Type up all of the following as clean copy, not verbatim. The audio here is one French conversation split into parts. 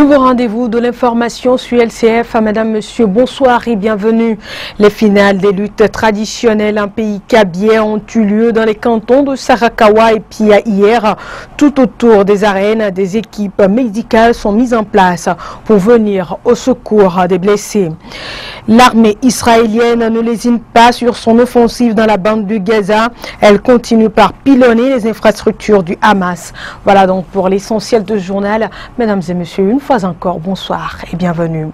Nouveau rendez-vous de l'information sur LCF. Madame, Monsieur, bonsoir et bienvenue. Les finales des luttes traditionnelles en pays kabien ont eu lieu dans les cantons de Sarakawa et Pia hier. Tout autour des arènes, des équipes médicales sont mises en place pour venir au secours des blessés. L'armée israélienne ne lésine pas sur son offensive dans la bande du Gaza. Elle continue par pilonner les infrastructures du Hamas. Voilà donc pour l'essentiel de ce journal. Mesdames et messieurs, une fois encore, bonsoir et bienvenue.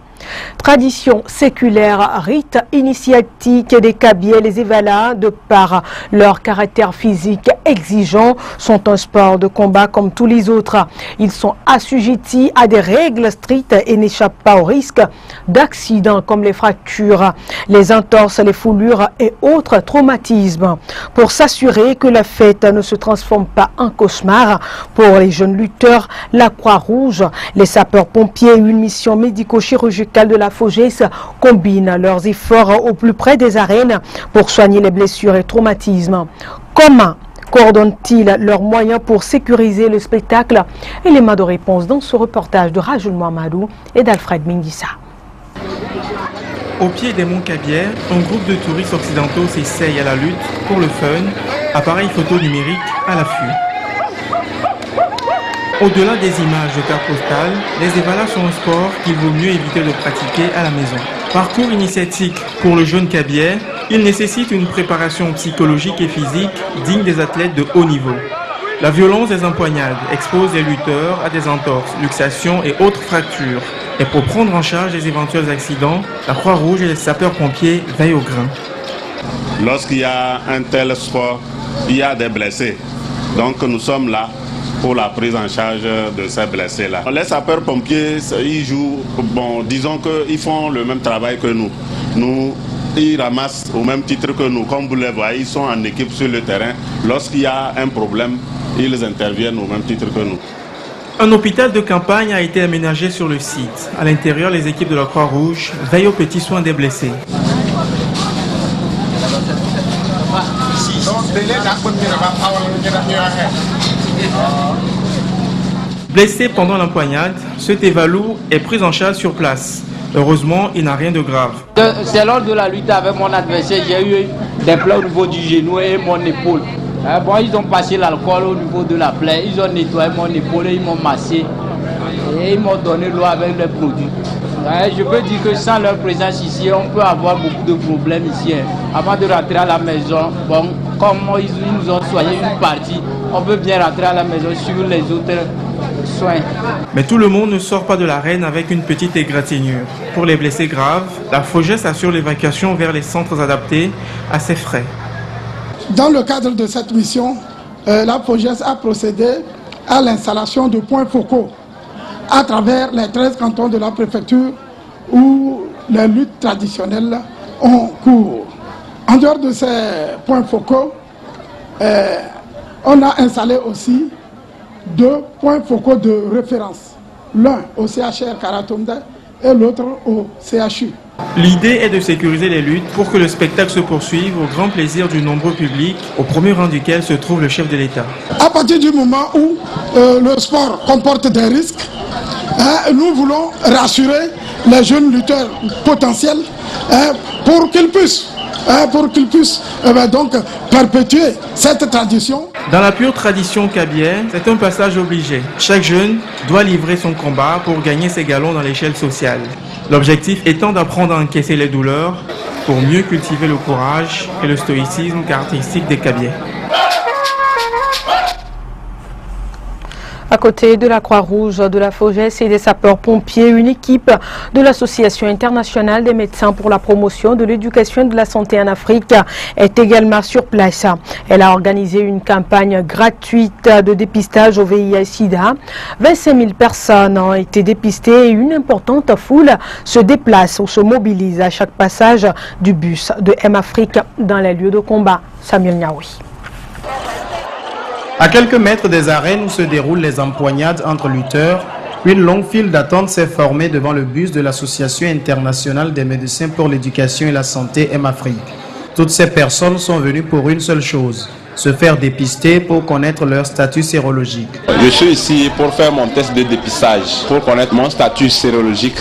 Tradition séculaire, rite initiatique des Kabyles, les Evala, de par leur caractère physique exigeant, sont un sport de combat comme tous les autres. Ils sont assujettis à des règles strictes et n'échappent pas au risque d'accidents comme les fractures, les entorses, les foulures et autres traumatismes. Pour s'assurer que la fête ne se transforme pas en cauchemar, pour les jeunes lutteurs, la Croix-Rouge, les sapeurs-pompiers et une mission médico-chirurgicale de la FOGES combinent leurs efforts au plus près des arènes pour soigner les blessures et traumatismes. Comment coordonnent-ils leurs moyens pour sécuriser le spectacle? Élément de réponse dans ce reportage de Rajoul Mohamadou et d'Alfred Mingissa. Au pied des monts Cabiais, un groupe de touristes occidentaux s'essaye à la lutte pour le fun, appareil photo numérique à l'affût. Au-delà des images de cartes postales, les Evala sont un sport qu'il vaut mieux éviter de pratiquer à la maison. Parcours initiatique pour le jeune Kabyais, il nécessite une préparation psychologique et physique digne des athlètes de haut niveau. La violence des empoignades expose les lutteurs à des entorses, luxations et autres fractures. Et pour prendre en charge les éventuels accidents, la Croix-Rouge et les sapeurs-pompiers veillent au grain. Lorsqu'il y a un tel sport, il y a des blessés. Donc nous sommes là pour la prise en charge de ces blessés-là. Les sapeurs-pompiers, ils jouent, bon, disons qu'ils font le même travail que nous. Ils ramassent au même titre que nous. Comme vous les voyez, ils sont en équipe sur le terrain. Lorsqu'il y a un problème, ils interviennent au même titre que nous. Un hôpital de campagne a été aménagé sur le site. À l'intérieur, les équipes de la Croix-Rouge veillent aux petits soins des blessés. Blessé pendant l'empoignade, cet Evalou est pris en charge sur place. Heureusement, il n'a rien de grave. C'est lors de la lutte avec mon adversaire, j'ai eu des plaies au niveau du genou et mon épaule. Bon, ils ont passé l'alcool au niveau de la plaie, ils ont nettoyé mon épaule et ils m'ont massé. Et ils m'ont donné l'eau avec les produits. Je peux dire que sans leur présence ici, on peut avoir beaucoup de problèmes ici. Avant de rentrer à la maison, bon, comme ils nous ont soigné une partie, on peut bien rentrer à la maison sur les autres soins. Mais tout le monde ne sort pas de l'arène avec une petite égratignure. Pour les blessés graves, la FOGES assure l'évacuation vers les centres adaptés à ses frais. Dans le cadre de cette mission, la FOGES a procédé à l'installation de points focaux à travers les 13 cantons de la préfecture où les luttes traditionnelles ont cours. En dehors de ces points focaux, on a installé aussi 2 points focaux de référence, l'un au CHR Karatombe et l'autre au CHU. L'idée est de sécuriser les luttes pour que le spectacle se poursuive au grand plaisir du nombreux public, au premier rang duquel se trouve le chef de l'État. À partir du moment où le sport comporte des risques, nous voulons rassurer les jeunes lutteurs potentiels pour qu'ils puissent donc perpétuer cette tradition. Dans la pure tradition kabyais, c'est un passage obligé. Chaque jeune doit livrer son combat pour gagner ses galons dans l'échelle sociale. L'objectif étant d'apprendre à encaisser les douleurs pour mieux cultiver le courage et le stoïcisme caractéristique des Kabyais. À côté de la Croix-Rouge, de la FOGES et des sapeurs-pompiers, une équipe de l'Association internationale des médecins pour la promotion de l'éducation et de la santé en Afrique est également sur place. Elle a organisé une campagne gratuite de dépistage au VIH-Sida. 25 000 personnes ont été dépistées et une importante foule se déplace ou se mobilise à chaque passage du bus de M-Afrique dans les lieux de combat. Samuel Niaoui. À quelques mètres des arènes où se déroulent les empoignades entre lutteurs, une longue file d'attente s'est formée devant le bus de l'Association internationale des médecins pour l'éducation et la santé M-Afrique. Toutes ces personnes sont venues pour une seule chose, se faire dépister pour connaître leur statut sérologique. Je suis ici pour faire mon test de dépistage, pour connaître mon statut sérologique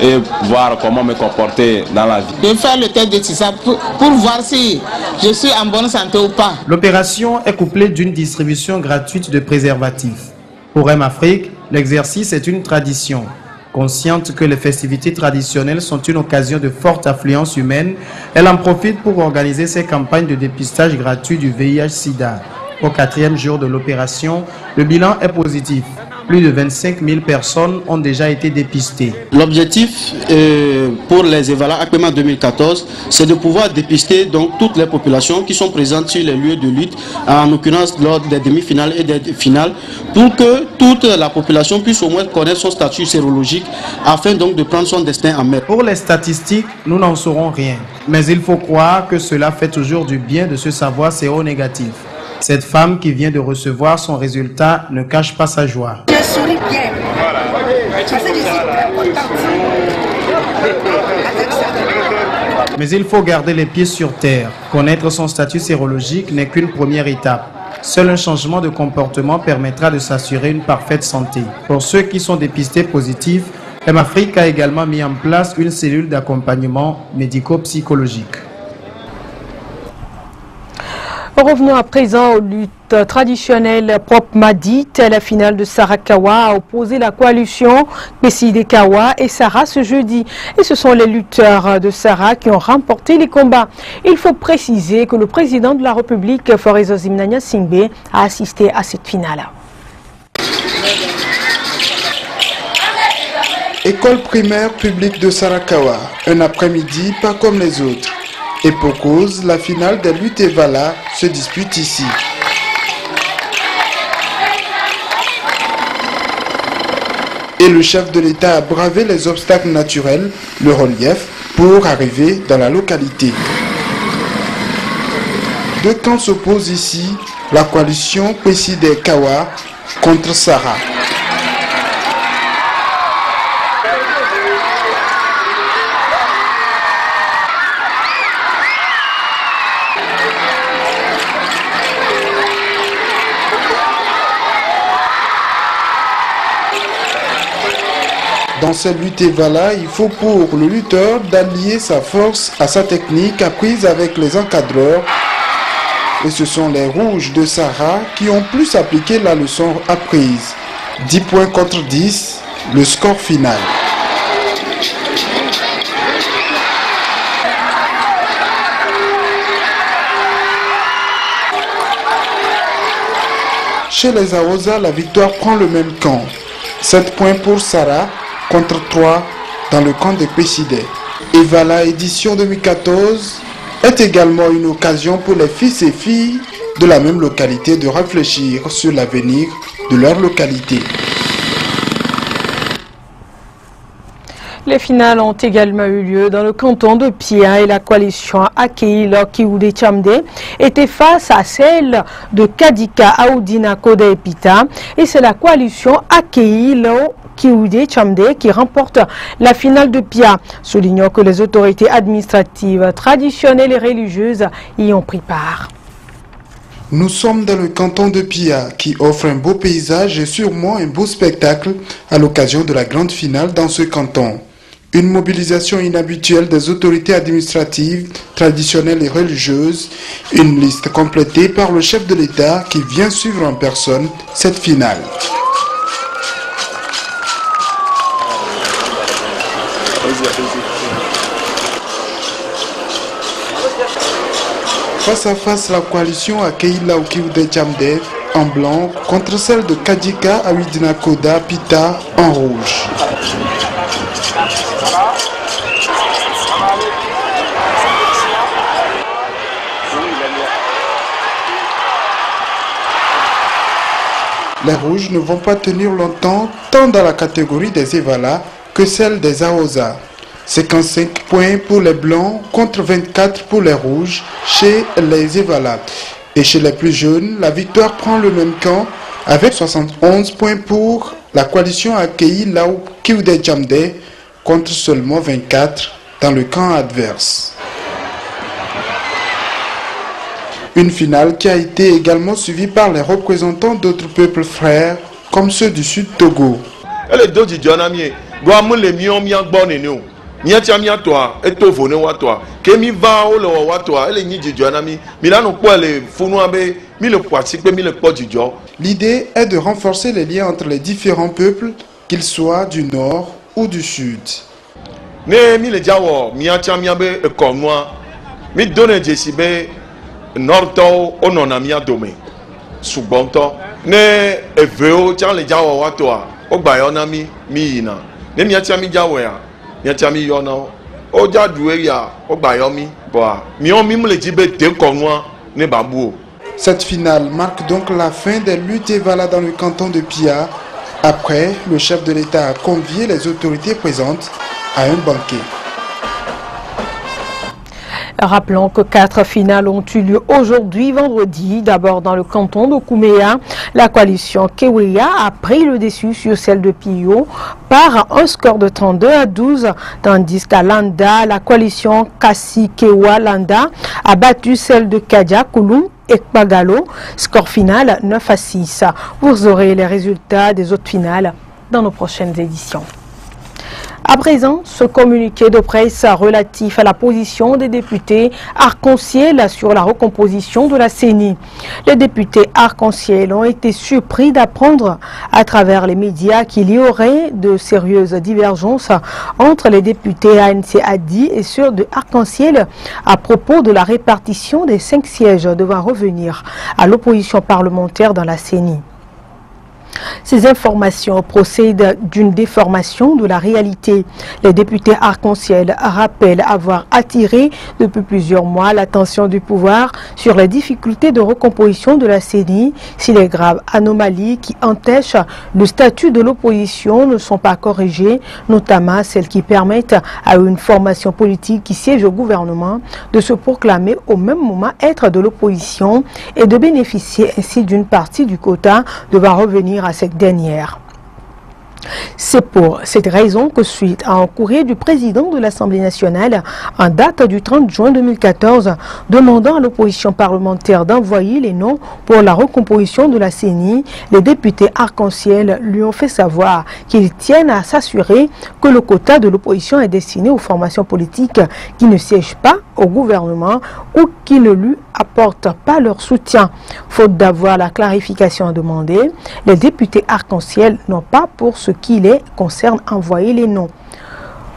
et voir comment me comporter dans la vie. Je vais faire le test de dépistage pour voir si je suis en bonne santé ou pas. L'opération est couplée d'une distribution gratuite de préservatifs. Pour M-Afrique, l'exercice est une tradition. Consciente que les festivités traditionnelles sont une occasion de forte affluence humaine, elle en profite pour organiser ses campagnes de dépistage gratuit du VIH-Sida. Au 4e jour de l'opération, le bilan est positif. Plus de 25 000 personnes ont déjà été dépistées. L'objectif pour les EVALA actuellement 2014, c'est de pouvoir dépister donc toutes les populations qui sont présentes sur les lieux de lutte, en l'occurrence lors des demi-finales et des finales, pour que toute la population puisse au moins connaître son statut sérologique, afin donc de prendre son destin en main. Pour les statistiques, nous n'en saurons rien. Mais il faut croire que cela fait toujours du bien de se savoir séronégatif. Cette femme qui vient de recevoir son résultat ne cache pas sa joie. Je souris bien. Parce que je suis très contente. Mais il faut garder les pieds sur terre. Connaître son statut sérologique n'est qu'une première étape. Seul un changement de comportement permettra de s'assurer une parfaite santé. Pour ceux qui sont dépistés positifs, M-Afrique a également mis en place une cellule d'accompagnement médico-psychologique. Revenons à présent aux luttes traditionnelles propres madites. La finale de Sarakawa a opposé la coalition Pessidekawa et Sara ce jeudi. Et ce sont les lutteurs de Sara qui ont remporté les combats. Il faut préciser que le président de la République, Forizo Zimnania Singbe, a assisté à cette finale. École primaire publique de Sarakawa, un après-midi pas comme les autres. Et pour cause, la finale des luttes EVALA se dispute ici. Et le chef de l'État a bravé les obstacles naturels, le relief, pour arriver dans la localité. Deux camps s'opposent ici, la coalition Pessidekawa contre Sara. Dans cette lutte EVALA, il faut pour le lutteur d'allier sa force à sa technique apprise avec les encadreurs. Et ce sont les rouges de Sara qui ont plus appliqué la leçon apprise. 10 points contre 10, le score final. Chez les Aosa, la victoire prend le même camp. 7 points pour Sara contre 3 dans le camp des Pessidé. EVALA édition 2014 est également une occasion pour les fils et filles de la même localité de réfléchir sur l'avenir de leur localité. Les finales ont également eu lieu dans le canton de Pia et la coalition Akeil Kiwude Chamde était face à celle de Kadika Aoudina Koda Epita et c'est la coalition Akeil Kiwude Chamde qui remporte la finale de Pia. Soulignons que les autorités administratives, traditionnelles et religieuses y ont pris part. Nous sommes dans le canton de Pia qui offre un beau paysage et sûrement un beau spectacle à l'occasion de la grande finale dans ce canton. Une mobilisation inhabituelle des autorités administratives, traditionnelles et religieuses, une liste complétée par le chef de l'État qui vient suivre en personne cette finale. Face à face, la coalition Akeil Kiwude Chamde en blanc contre celle de Kadika Aoudina Koda Pita en rouge. Les rouges ne vont pas tenir longtemps tant dans la catégorie des EVALA que celle des Aosa. 55 points pour les blancs contre 24 pour les rouges chez les EVALA. Et chez les plus jeunes, la victoire prend le même camp avec 71 points pour la coalition Akeil Kiwude Chamde contre seulement 24 dans le camp adverse. Une finale qui a été également suivie par les représentants d'autres peuples frères, comme ceux du Sud Togo. L'idée est de renforcer les liens entre les différents peuples, qu'ils soient du nord ou du sud. Cette finale marque donc la fin des luttes Evala dans le canton de Pia. Après, le chef de l'État a convié les autorités présentes à un banquet. Rappelons que 4 finales ont eu lieu aujourd'hui, vendredi. D'abord dans le canton de Kouméa, la coalition Keweya a pris le dessus sur celle de Pio par un score de 32-12, tandis qu'à Landa, la coalition Kassi-Kewa-Landa a battu celle de Kadia Kouloum et Bagalo, score final 9-6. Vous aurez les résultats des autres finales dans nos prochaines éditions. À présent, ce communiqué de presse relatif à la position des députés Arc-en-Ciel sur la recomposition de la CENI. Les députés Arc-en-Ciel ont été surpris d'apprendre à travers les médias qu'il y aurait de sérieuses divergences entre les députés ANC-ADI et ceux de Arc-en-Ciel à propos de la répartition des 5 sièges devant revenir à l'opposition parlementaire dans la CENI. Ces informations procèdent d'une déformation de la réalité. Les députés Arc-en-Ciel rappellent avoir attiré depuis plusieurs mois l'attention du pouvoir sur les difficultés de recomposition de la CENI si les graves anomalies qui empêchent le statut de l'opposition ne sont pas corrigées, notamment celles qui permettent à une formation politique qui siège au gouvernement de se proclamer au même moment être de l'opposition et de bénéficier ainsi d'une partie du quota devant revenir à cette dernière. C'est pour cette raison que, suite à un courrier du président de l'Assemblée nationale en date du 30 juin 2014 demandant à l'opposition parlementaire d'envoyer les noms pour la recomposition de la CENI, les députés Arc-en-Ciel lui ont fait savoir qu'ils tiennent à s'assurer que le quota de l'opposition est destiné aux formations politiques qui ne siègent pas au gouvernement ou qui ne lui apportent pas leur soutien. Faute d'avoir la clarification demandée, les députés Arc-en-Ciel n'ont pas pour ce qui les concerne envoyé les noms.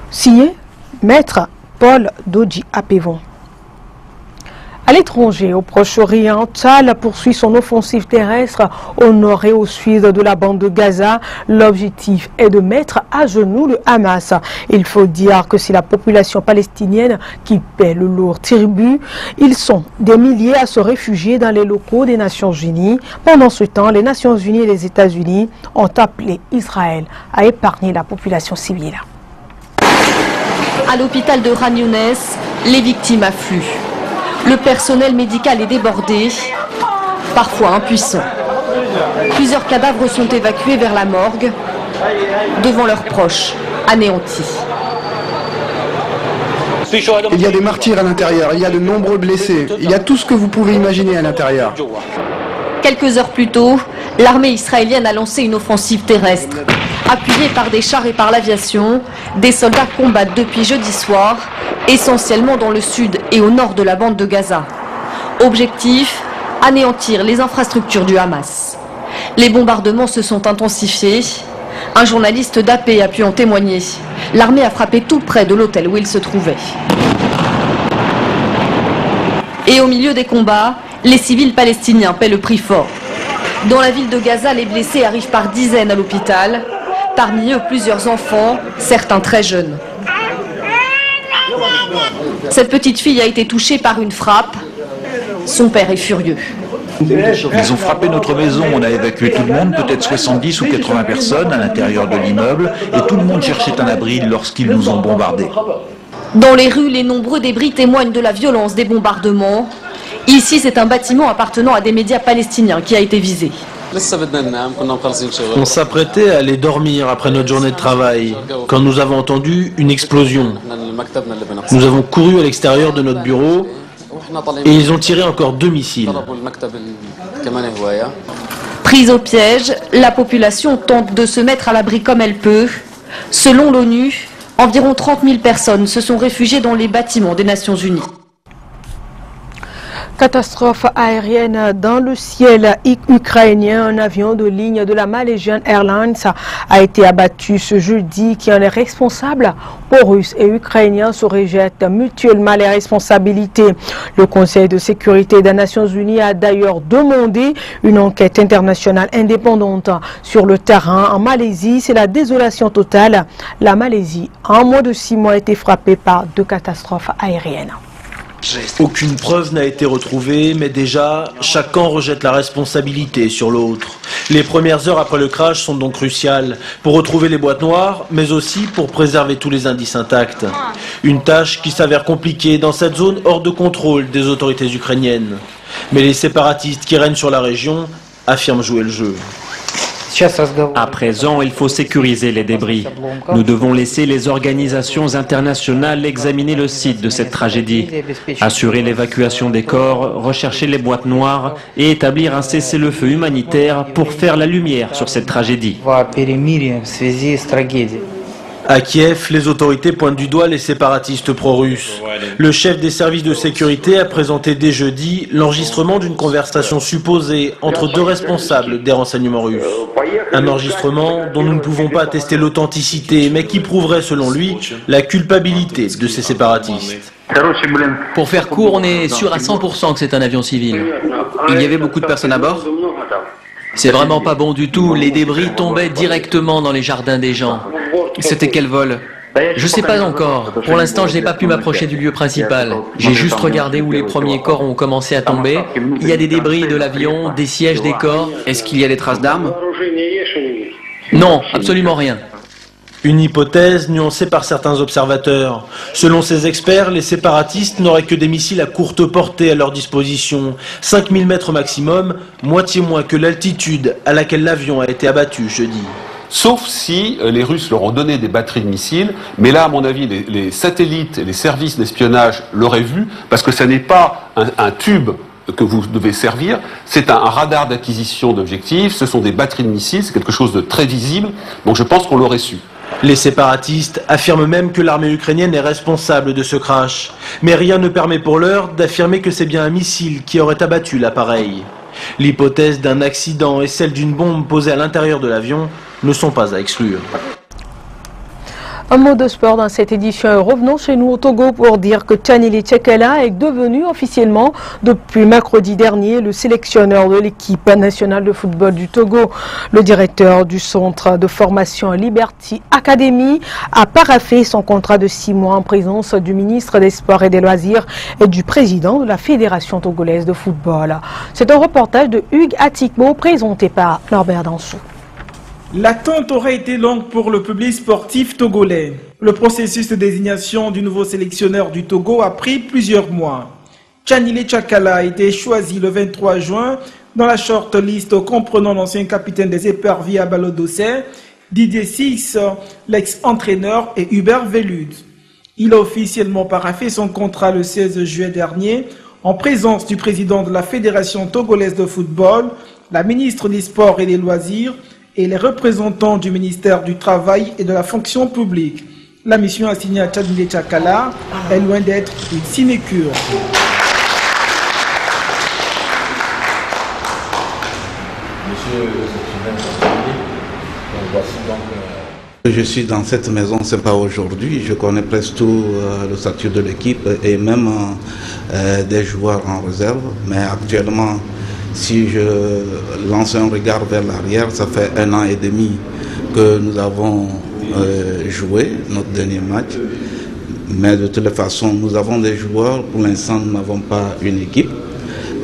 Signé Maître Paul Dodji Apevon. À l'étranger, au Proche-Orient, Tsahal poursuit son offensive terrestre au nord et au sud de la bande de Gaza. L'objectif est de mettre à genoux le Hamas. Il faut dire que c'est la population palestinienne qui paie le lourd tribut. Ils sont des milliers à se réfugier dans les locaux des Nations Unies. Pendant ce temps, les Nations Unies et les États-Unis ont appelé Israël à épargner la population civile. À l'hôpital de Khan Younes, les victimes affluent. Le personnel médical est débordé, parfois impuissant. Plusieurs cadavres sont évacués vers la morgue, devant leurs proches, anéantis. Il y a des martyrs à l'intérieur, il y a de nombreux blessés, il y a tout ce que vous pouvez imaginer à l'intérieur. Quelques heures plus tôt, l'armée israélienne a lancé une offensive terrestre. Appuyée par des chars et par l'aviation, des soldats combattent depuis jeudi soir, essentiellement dans le sud et au nord de la bande de Gaza. Objectif, anéantir les infrastructures du Hamas. Les bombardements se sont intensifiés. Un journaliste d'AP a pu en témoigner. L'armée a frappé tout près de l'hôtel où il se trouvait. Et au milieu des combats, les civils palestiniens paient le prix fort. Dans la ville de Gaza, les blessés arrivent par dizaines à l'hôpital. Parmi eux, plusieurs enfants, certains très jeunes. Cette petite fille a été touchée par une frappe. Son père est furieux. Ils ont frappé notre maison, on a évacué tout le monde, peut-être 70 ou 80 personnes à l'intérieur de l'immeuble, et tout le monde cherchait un abri lorsqu'ils nous ont bombardés. Dans les rues, les nombreux débris témoignent de la violence des bombardements. Ici, c'est un bâtiment appartenant à des médias palestiniens qui a été visé. On s'apprêtait à aller dormir après notre journée de travail, quand nous avons entendu une explosion. Nous avons couru à l'extérieur de notre bureau Et ils ont tiré encore 2 missiles. Prise au piège, la population tente de se mettre à l'abri comme elle peut. Selon l'ONU, environ 30 000 personnes se sont réfugiées dans les bâtiments des Nations Unies. Catastrophe aérienne dans le ciel ukrainien. Un avion de ligne de la Malaysian Airlines a été abattu ce jeudi. Qui en est responsable? Russes et Ukrainiens se rejettent mutuellement les responsabilités. Le Conseil de sécurité des Nations Unies a d'ailleurs demandé une enquête internationale indépendante sur le terrain. En Malaisie, c'est la désolation totale. La Malaisie, en moins de 6 mois, a été frappée par 2 catastrophes aériennes. Aucune preuve n'a été retrouvée, mais déjà, chaque camp rejette la responsabilité sur l'autre. Les premières heures après le crash sont donc cruciales pour retrouver les boîtes noires, mais aussi pour préserver tous les indices intacts. Une tâche qui s'avère compliquée dans cette zone hors de contrôle des autorités ukrainiennes. Mais les séparatistes qui règnent sur la région affirment jouer le jeu. À présent, il faut sécuriser les débris. Nous devons laisser les organisations internationales examiner le site de cette tragédie, assurer l'évacuation des corps, rechercher les boîtes noires et établir un cessez-le-feu humanitaire pour faire la lumière sur cette tragédie. À Kiev, les autorités pointent du doigt les séparatistes pro-russes. Le chef des services de sécurité a présenté dès jeudi l'enregistrement d'une conversation supposée entre 2 responsables des renseignements russes. Un enregistrement dont nous ne pouvons pas attester l'authenticité, mais qui prouverait selon lui la culpabilité de ces séparatistes. Pour faire court, on est sûr à 100% que c'est un avion civil. Il y avait beaucoup de personnes à bord? C'est vraiment pas bon du tout, les débris tombaient directement dans les jardins des gens. C'était quel vol? Je sais pas encore. Pour l'instant, je n'ai pas pu m'approcher du lieu principal. J'ai juste regardé où les premiers corps ont commencé à tomber. Il y a des débris de l'avion, des sièges des corps. Est-ce qu'il y a des traces d'armes? Non, absolument rien. Une hypothèse nuancée par certains observateurs. Selon ces experts, les séparatistes n'auraient que des missiles à courte portée à leur disposition. 5000 mètres maximum, moitié moins que l'altitude à laquelle l'avion a été abattu jeudi. Sauf si les Russes leur ont donné des batteries de missiles, mais là, à mon avis, les satellites et les services d'espionnage l'auraient vu, parce que ce n'est pas un tube que vous devez servir, c'est un radar d'acquisition d'objectifs, ce sont des batteries de missiles, c'est quelque chose de très visible, donc je pense qu'on l'aurait su. Les séparatistes affirment même que l'armée ukrainienne est responsable de ce crash. Mais rien ne permet pour l'heure d'affirmer que c'est bien un missile qui aurait abattu l'appareil. L'hypothèse d'un accident et celle d'une bombe posée à l'intérieur de l'avion ne sont pas à exclure. Un mot de sport dans cette édition. Revenons chez nous au Togo pour dire que Tchanilé Tchekela est devenu officiellement, depuis mercredi dernier, le sélectionneur de l'équipe nationale de football du Togo. Le directeur du centre de formation Liberty Academy a paraphé son contrat de 6 mois en présence du ministre des Sports et des Loisirs et du président de la Fédération togolaise de football. C'est un reportage de Hugues Atikbo présenté par Norbert Dansou. L'attente aurait été longue pour le public sportif togolais. Le processus de désignation du nouveau sélectionneur du Togo a pris plusieurs mois. Tchanilé Tchekela a été choisi le 23 juin dans la shortlist comprenant l'ancien capitaine des éperviers à Balodossé, Didier Six, l'ex-entraîneur et Hubert Velud. Il a officiellement paraphé son contrat le 16 juillet dernier en présence du président de la Fédération togolaise de football, la ministre des Sports et des Loisirs, et les représentants du ministère du Travail et de la fonction publique. La mission assignée à Tchanilé Tchekela est loin d'être une sinécure. Je suis dans cette maison, ce n'est pas aujourd'hui. Je connais presque tout le statut de l'équipe et même des joueurs en réserve. Mais actuellement, si je lance un regard vers l'arrière, ça fait 1 an et demi que nous avons joué notre dernier match. Mais de toutes les façons, nous avons des joueurs. Pour l'instant, nous n'avons pas une équipe.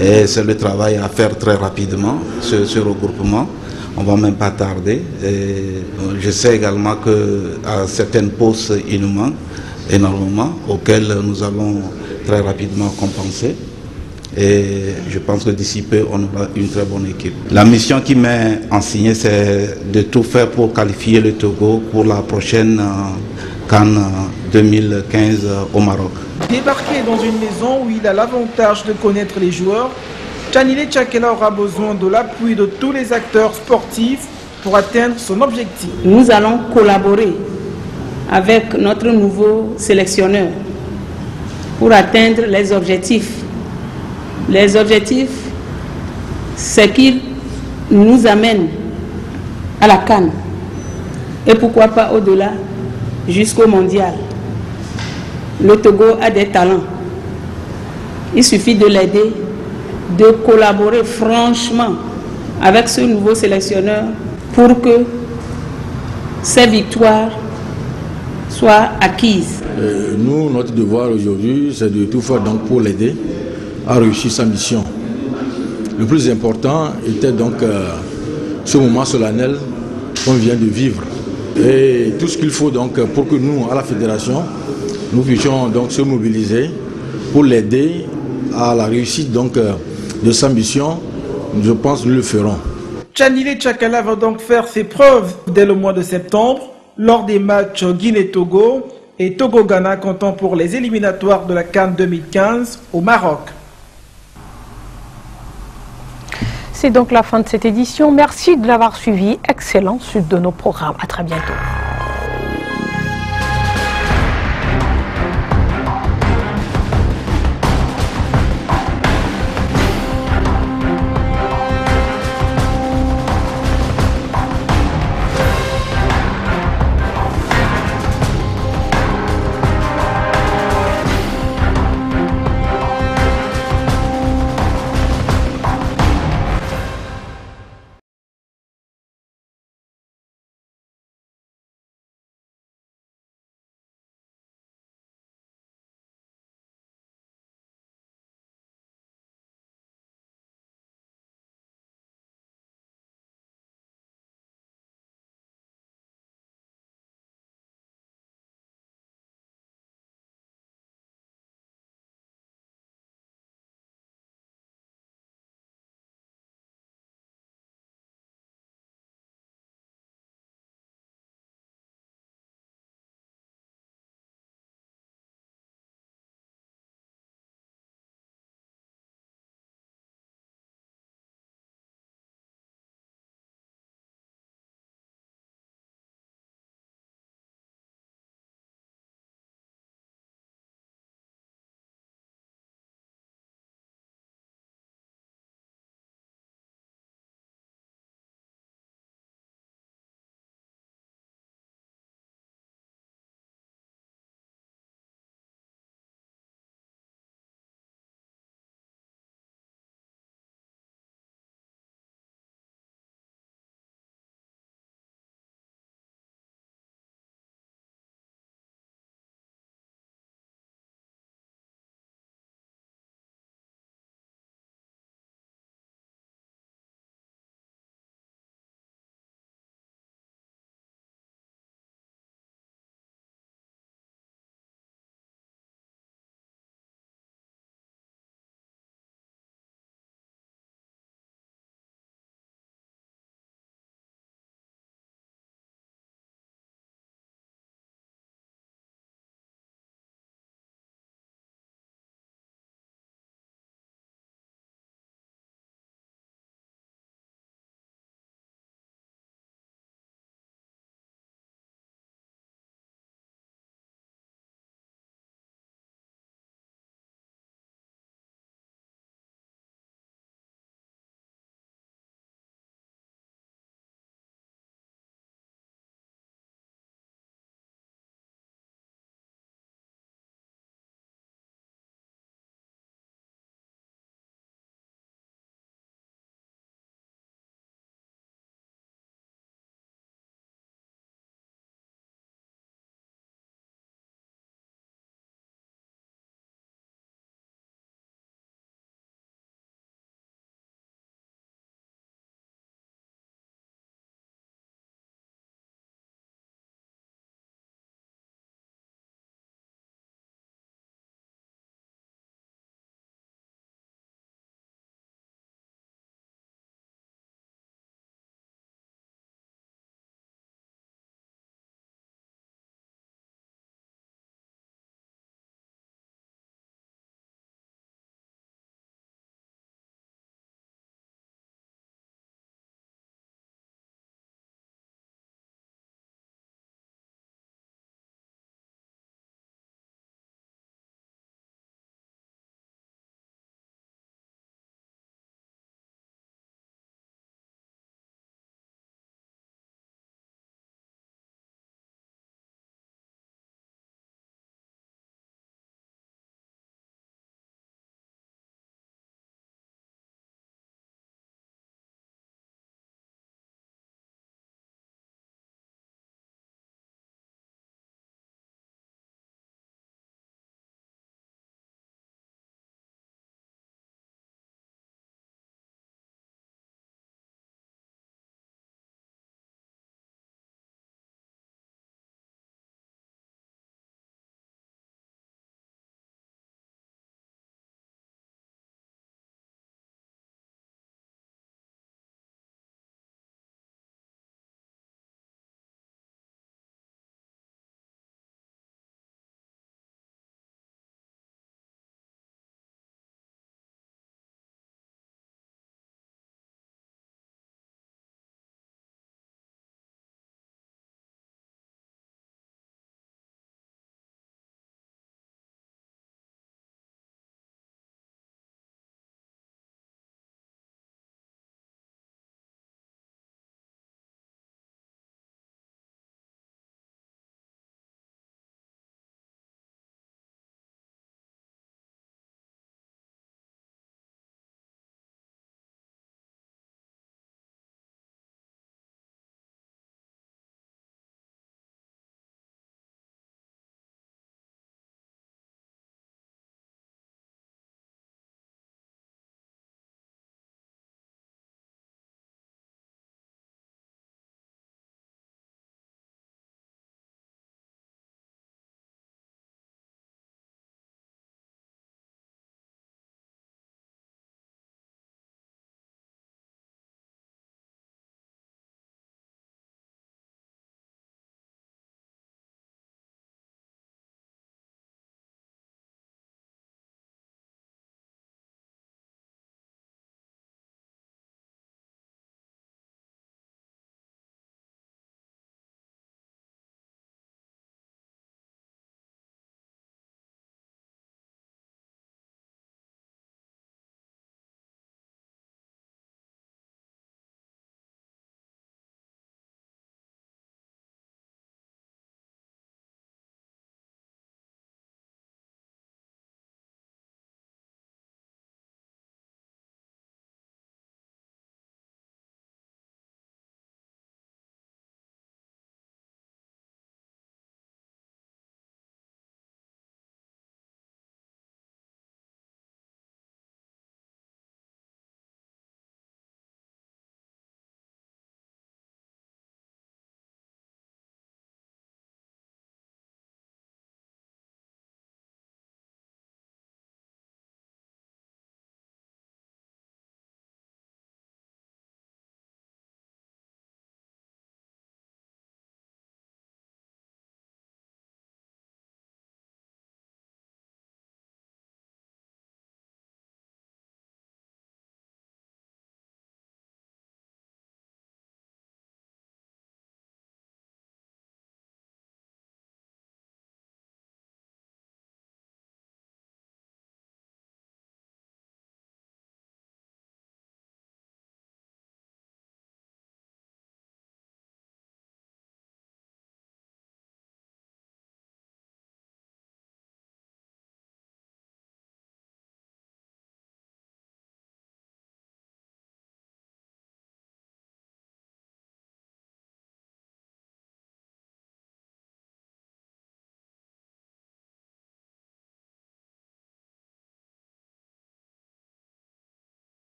Et c'est le travail à faire très rapidement, ce regroupement. On ne va même pas tarder. Et je sais également qu'à certaines postes, il nous manque énormément, auxquels nous allons très rapidement compenser. Et je pense que d'ici peu, on aura une très bonne équipe. La mission qui m'est enseignée, c'est de tout faire pour qualifier le Togo pour la prochaine CAN 2015 au Maroc. Débarqué dans une maison où il a l'avantage de connaître les joueurs, Tchanilé Tchakela aura besoin de l'appui de tous les acteurs sportifs pour atteindre son objectif. Nous allons collaborer avec notre nouveau sélectionneur pour atteindre les objectifs. Les objectifs, c'est qu'il nous amène à la CAN et pourquoi pas au-delà jusqu'au mondial. Le Togo a des talents. Il suffit de l'aider, de collaborer franchement avec ce nouveau sélectionneur pour que ces victoires soient acquises. Nous, notre devoir aujourd'hui, c'est de tout faire donc pour l'aider à réussir sa mission. Le plus important était donc ce moment solennel qu'on vient de vivre. Et tout ce qu'il faut donc pour que nous, à la fédération, nous puissions donc se mobiliser pour l'aider à la réussite donc de sa mission, je pense que nous le ferons. Tchanilé Tchakela va donc faire ses preuves dès le mois de septembre lors des matchs Guinée-Togo et Togo-Ghana comptant pour les éliminatoires de la CAN 2015 au Maroc. C'est donc la fin de cette édition. Merci de l'avoir suivi. Excellente suite de nos programmes. À très bientôt.